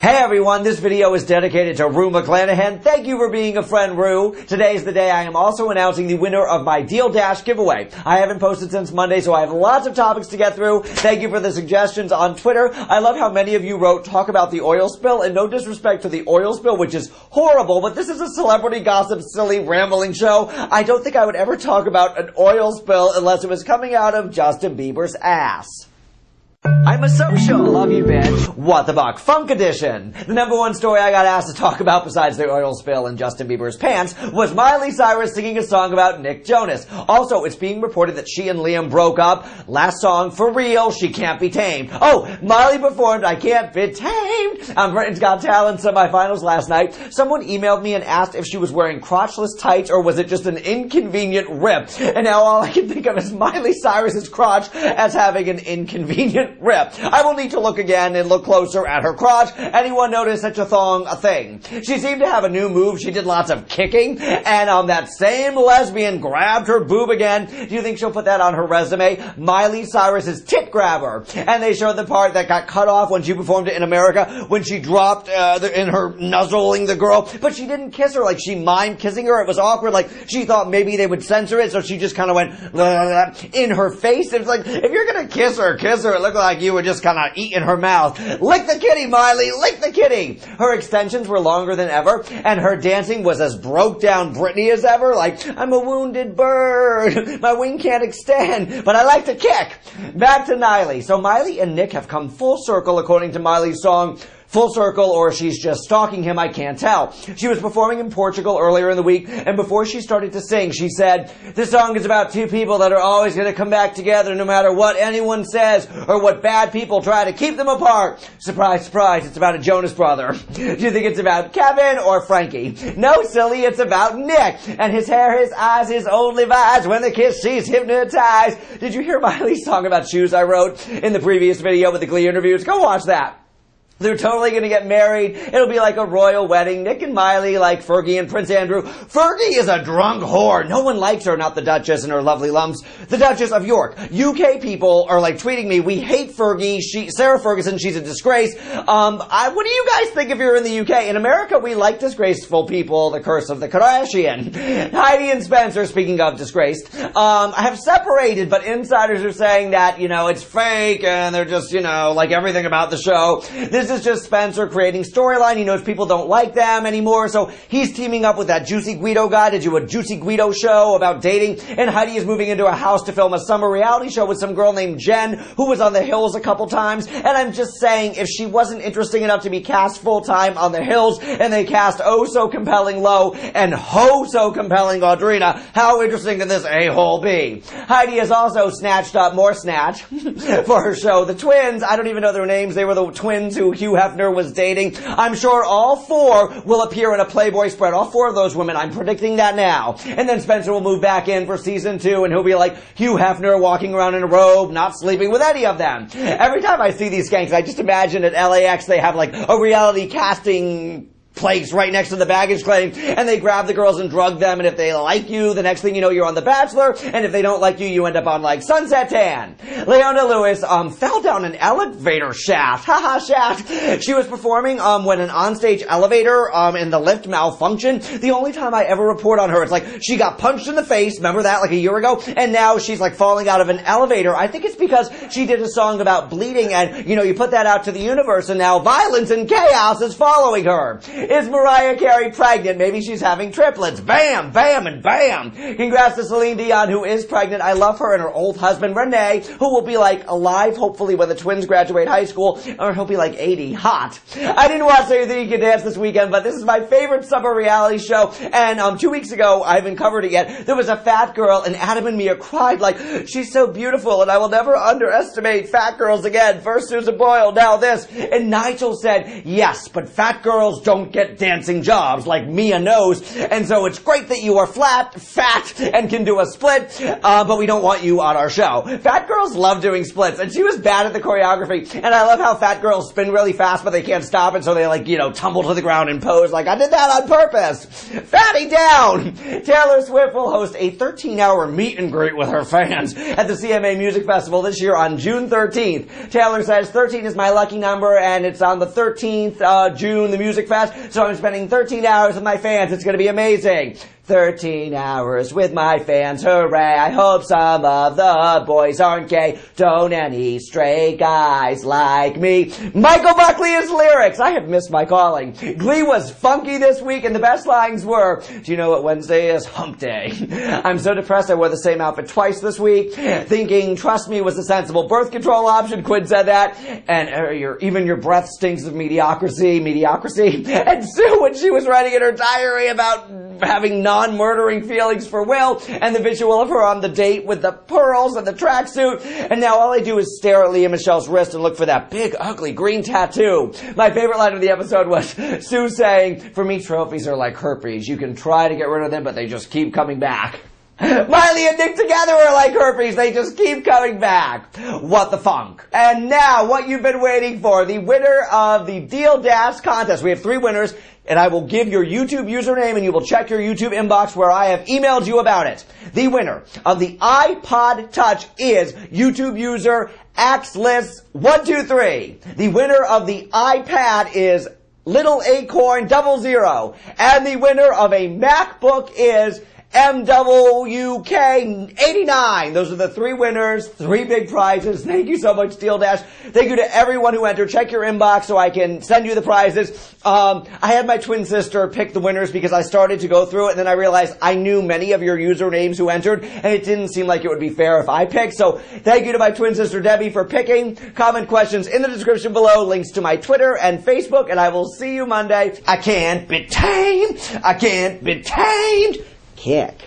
Hey everyone, this video is dedicated to Rue McClanahan. Thank you for being a friend, Rue. Today is the day I am also announcing the winner of my Deal Dash giveaway. I haven't posted since Monday, so I have lots of topics to get through. Thank you for the suggestions on Twitter. I love how many of you wrote, talk about the oil spill, and no disrespect to the oil spill, which is horrible, but this is a celebrity gossip, silly, rambling show. I don't think I would ever talk about an oil spill unless it was coming out of Justin Bieber's ass. I'm a social. Love you, bitch. What the Buck Funk Edition. The #1 story I got asked to talk about besides the oil spill in Justin Bieber's pants was Miley Cyrus singing a song about Nick Jonas. Also, it's being reported that she and Liam broke up. Last song, For Real, She Can't Be Tamed. Oh, Miley performed I Can't Be Tamed on Britain's Got Talent semifinals last night. Someone emailed me and asked if she was wearing crotchless tights or was it just an inconvenient rip. And now all I can think of is Miley Cyrus's crotch as having an inconvenient rip. I will need to look again and look closer at her crotch. Anyone notice such a thing? She seemed to have a new move. She did lots of kicking, and that same lesbian grabbed her boob again. Do you think she'll put that on her resume? Miley Cyrus's tit grabber. And they showed the part that got cut off when she performed it in America, when she dropped in her nuzzling the girl. But she didn't kiss her. Like, she mimed kissing her. It was awkward. Like, she thought maybe they would censor it, so she just kind of went in her face. It was like, if you're going to kiss her. It looked like you were just kind of eating her mouth. Lick the kitty, Miley, lick the kitty. Her extensions were longer than ever, and her dancing was as broke down Britney as ever. Like, I'm a wounded bird. My wing can't extend, but I like to kick. Back to Miley. So Miley and Nick have come full circle according to Miley's song, Full Circle, or she's just stalking him, I can't tell. She was performing in Portugal earlier in the week, and before she started to sing, she said, "This song is about two people that are always going to come back together no matter what anyone says or what bad people try to keep them apart." Surprise, surprise, it's about a Jonas brother. Do you think it's about Kevin or Frankie? No, silly, it's about Nick. And his hair, his eyes, his only vies. When they kiss, she's hypnotized. Did you hear Miley's song about shoes I wrote in the previous video with the Glee interviews? Go watch that. They're totally going to get married. It'll be like a royal wedding. Nick and Miley like Fergie and Prince Andrew. Fergie is a drunk whore. No one likes her, not the Duchess and her lovely lumps. The Duchess of York. UK people are like tweeting me, we hate Fergie. Sarah Ferguson, she's a disgrace. What do you guys think if you're in the UK? In America, we like disgraceful people. The curse of the Kardashian. Heidi and Spencer, speaking of disgraced, have separated, but insiders are saying that, it's fake and they're just, like everything about the show. This is just Spencer creating storyline. He knows people don't like them anymore, so he's teaming up with that Juicy Guido guy to do a Juicy Guido show about dating, and Heidi is moving into a house to film a summer reality show with some girl named Jen, who was on The Hills a couple times, and I'm just saying, if she wasn't interesting enough to be cast full-time on The Hills, and they cast oh-so-compelling Lo and ho-so-compelling Audrina, how interesting can this a-hole be? Heidi has also snatched up more snatch for her show. The twins, I don't even know their names, they were the twins who Hugh Hefner was dating. I'm sure all four will appear in a Playboy spread. All four of those women. I'm predicting that now. And then Spencer will move back in for season 2 and he'll be like Hugh Hefner walking around in a robe, not sleeping with any of them. Every time I see these skanks, I just imagine at LAX they have like a reality casting place right next to the baggage claim, and they grab the girls and drug them, and if they like you, the next thing you know, you're on The Bachelor, and if they don't like you, you end up on, like, Sunset Tan. Leona Lewis, fell down an elevator shaft. Haha, shaft. She was performing, when an onstage elevator, in the lift malfunctioned. The only time I ever report on her, it's like, she got punched in the face, remember that, like a year ago, and now she's, like, falling out of an elevator. I think it's because she did a song about bleeding, and, you put that out to the universe, and now violence and chaos is following her. Is Mariah Carey pregnant? Maybe she's having triplets. Bam, bam, and bam. Congrats to Celine Dion, who is pregnant. I love her and her old husband, Renee, who will be, like, alive, hopefully, when the twins graduate high school, or he'll be, like, 80. Hot. I didn't watch Anything You Can Dance this weekend, but this is my favorite summer reality show, and 2 weeks ago, I haven't covered it yet, there was a fat girl, and Adam and Mia cried, like, she's so beautiful, and I will never underestimate fat girls again. First Susan Boyle, now this. And Nigel said, yes, but fat girls don't don't get dancing jobs like Mia knows. And so it's great that you are fat, and can do a split, but we don't want you on our show. Fat girls love doing splits, and she was bad at the choreography. And I love how fat girls spin really fast, but they can't stop it, so they tumble to the ground and pose like, I did that on purpose. Fatty down! Taylor Swift will host a 13-hour meet and greet with her fans at the CMA Music Festival this year on June 13th. Taylor says, 13 is my lucky number, and it's on the 13th, June, the Music Fest, so I'm spending 13 hours with my fans. It's going to be amazing. 13 hours with my fans, hooray, I hope some of the boys aren't gay, don't any stray guys like me. Michael Buckley's lyrics, I have missed my calling. Glee was funky this week, and the best lines were, do you know what Wednesday is? Hump day. I'm so depressed I wore the same outfit twice this week, thinking trust me was the sensible birth control option, Quinn said that, and even your breath stinks of mediocrity. And Sue, when she was writing in her diary about having non-murdering feelings for Will, and the visual of her on the date with the pearls and the tracksuit, and now all I do is stare at Leah Michelle's wrist and look for that big, ugly green tattoo. My favorite line of the episode was Sue saying, for me, trophies are like herpes. You can try to get rid of them, but they just keep coming back. Miley and Nick together are like herpes. They just keep coming back. What the funk. And now, what you've been waiting for, the winner of the Deal Dash contest. We have 3 winners, and I will give your YouTube username, and you will check your YouTube inbox where I have emailed you about it. The winner of the iPod Touch is YouTube user AxList123. The winner of the iPad is Little Acorn 00. And the winner of a MacBook is MWK89. Those are the 3 winners, 3 big prizes. Thank you so much, Deal Dash. Thank you to everyone who entered. Check your inbox so I can send you the prizes. I had my twin sister pick the winners because I started to go through it, and then I realized I knew many of your usernames who entered, and it didn't seem like it would be fair if I picked. So thank you to my twin sister Debbie for picking. Comment questions in the description below, links to my Twitter and Facebook, and I will see you Monday. I can't be tamed. I can't be tamed. Kick.